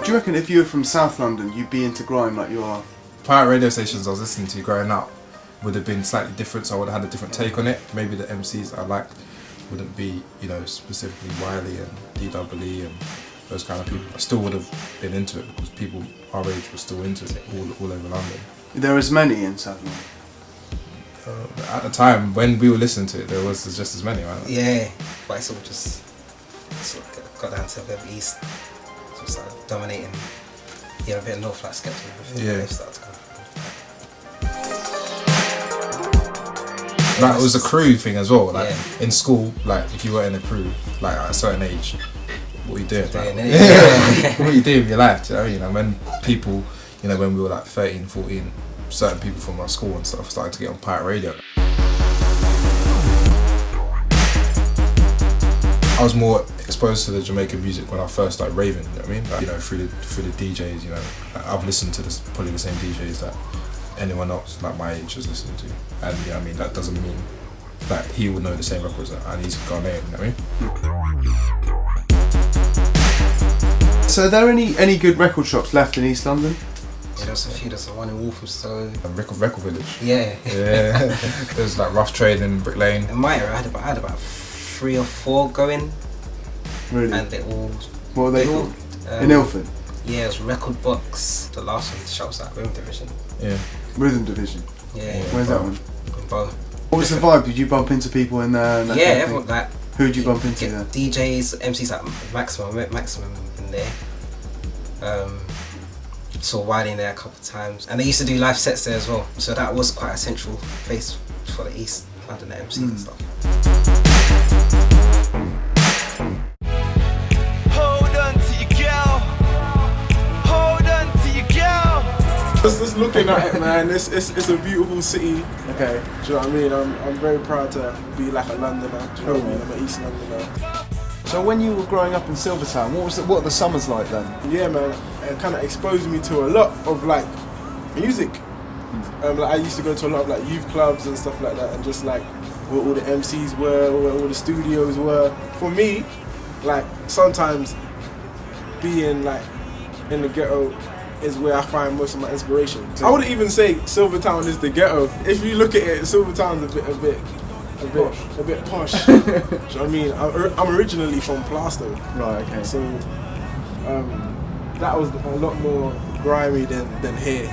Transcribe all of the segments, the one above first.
Do you reckon if you were from South London, you'd be into grime like you are? Pirate radio stations I was listening to growing up would have been slightly different, so I would have had a different take on it. Maybe the MCs I liked wouldn't be, you know, specifically Wiley and DWE and those kind of people. I still would have been into it because people our age were still into it all over London. There was many in South London. At the time when we were listening to it, there was just as many, right? Yeah, but it's all just sort of got down to a bit of East, so it's like dominating. Yeah, a bit of North, like Skeptic. Yeah. They started to come. Like it was a crew thing as well. Like in school, like if you were in a crew, like at a certain age, what are you doing? Like, what are you doing with your life? Do you know what I mean? And when people, you know, when we were like 13, 14, certain people from our school and stuff started to get on pirate radio. I was more exposed to the Jamaican music when I first started raving, you know what I mean? Like, you know, through the DJs, you know. I've listened to probably the same DJs that anyone else like my age is listening to. And you know what I mean, that doesn't mean that he will know the same records and he's Ghanaian, you know what I mean? So are there any good record shops left in East London? Yeah, there's a few. There's one in Walthamstow. Record Village. Yeah. Yeah. There's like Rough Trade in Brick Lane. In my area, I had about 3 or 4 going. Really? And they all. What are they called? In Ilford? Yeah, it was Record Box. The last one, the shop's like Rhythm Division. Yeah. Rhythm Division? Yeah. Where's that one? In Bow. What was the vibe? Did you bump into people in there? And that Yeah, kind of everyone like. Who did you bump into there? DJs, MCs like Maximum. I met Maximum in there. Saw Wiley in there a couple of times, and they used to do live sets there as well. So that was quite a central place for the East London MCs and stuff. Hold on to your girl. Hold on to your girl. Just looking at it, man, it's a beautiful city. Okay. Do you know what I mean? I'm very proud to be like a Londoner. Do you know what I mean? I'm an East Londoner. So when you were growing up in Silvertown, what are the summers like then? Yeah, man, it kind of exposed me to a lot of like music. Like I used to go to a lot of like youth clubs and stuff like that, and just like where all the MCs were, where all the studios were. For me, like sometimes being like in the ghetto is where I find most of my inspiration. I wouldn't even say Silvertown is the ghetto. If you look at it, Silvertown's a bit posh. Do you know what I mean? I'm originally from Plaistow. Right, okay. So that was a lot more grimy than here.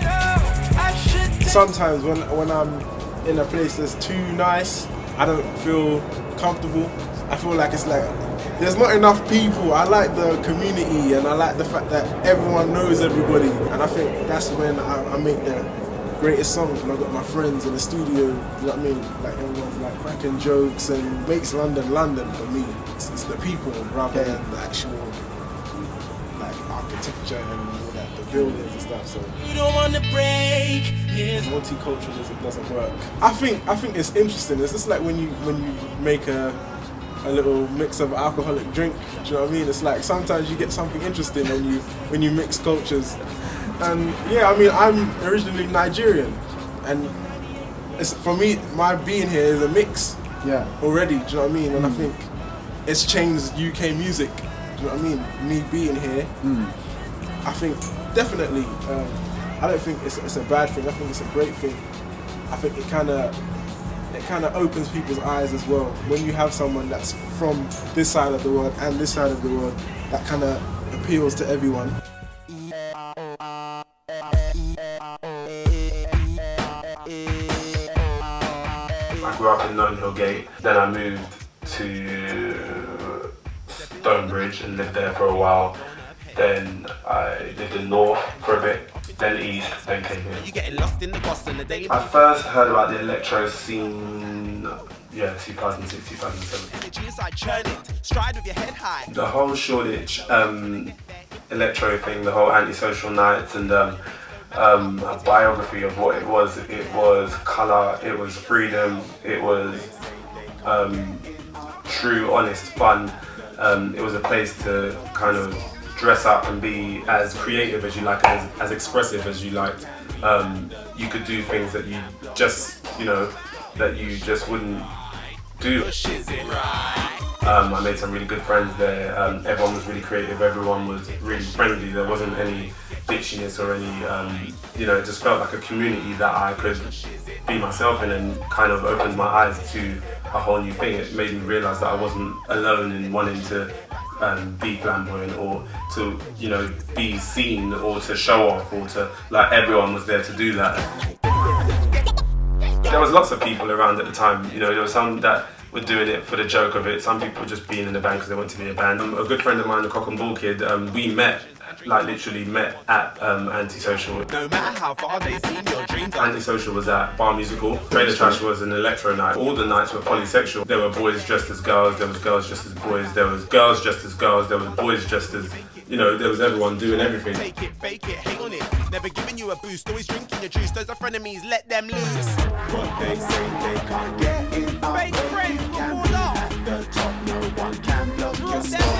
Sometimes when I'm in a place that's too nice, I don't feel comfortable. I feel like it's like there's not enough people. I like the community and I like the fact that everyone knows everybody. And I think that's when I make the greatest songs, when I've got my friends in the studio, you know what I mean? Like everyone's like cracking jokes and makes London for me. It's the people rather than the actual like architecture and all that, the buildings and stuff. So You don't want to break. multiculturalism doesn't work. I think it's interesting. It's just like when you make a little mix of alcoholic drink. Do you know what I mean? It's like sometimes you get something interesting when you mix cultures. And yeah, I mean, I'm originally Nigerian, and it's, for me, my being here is a mix. Yeah. Already, do you know what I mean? And I think it's changed UK music. Do you know what I mean? Me being here, I think definitely. I don't think it's a bad thing. I think it's a great thing. I think it kind of opens people's eyes as well. When you have someone that's from this side of the world and this side of the world, that kind of appeals to everyone. I grew up in Notting Hill Gate, then I moved to Stonebridge and lived there for a while. Then I lived in North for a bit, then East, then came here. I first heard about the electro scene, 2006, 2007. The whole Shoreditch electro thing, the whole antisocial nights, and a biography of what it was. It was colour, it was freedom, it was true, honest fun. It was a place to kind of dress up and be as creative as you like, as expressive as you liked. You could do things that you just, that you just wouldn't do. I made some really good friends there. Everyone was really creative. Everyone was really friendly. There wasn't any bitchiness or any, you know, it just felt like a community that I could be myself in, and kind of opened my eyes to a whole new thing. It made me realise that I wasn't alone in wanting to be flamboyant or to, you know, be seen or to show off or to, like, everyone was there to do that. There was lots of people around at the time, you know, there were some that were doing it for the joke of it, some people were just being in the band because they wanted to be a band. A good friend of mine, the Cock and Bull Kid, we met, like literally met at Antisocial. No matter how far they seem, your dreams are. Antisocial was at Bar Musical. Trailer Trash was an electro night. All the nights were polysexual. There were boys dressed as girls, there was girls dressed as boys, there was girls dressed as girls, there was boys dressed as, you know, there was everyone doing everything. Fake it, hate on it. Never giving you a boost, always drinking your juice. Those are frenemies, let them loose. But they say they can't get it up. Fake friends, Can all be up. at the top, no one can block your Drop spot. them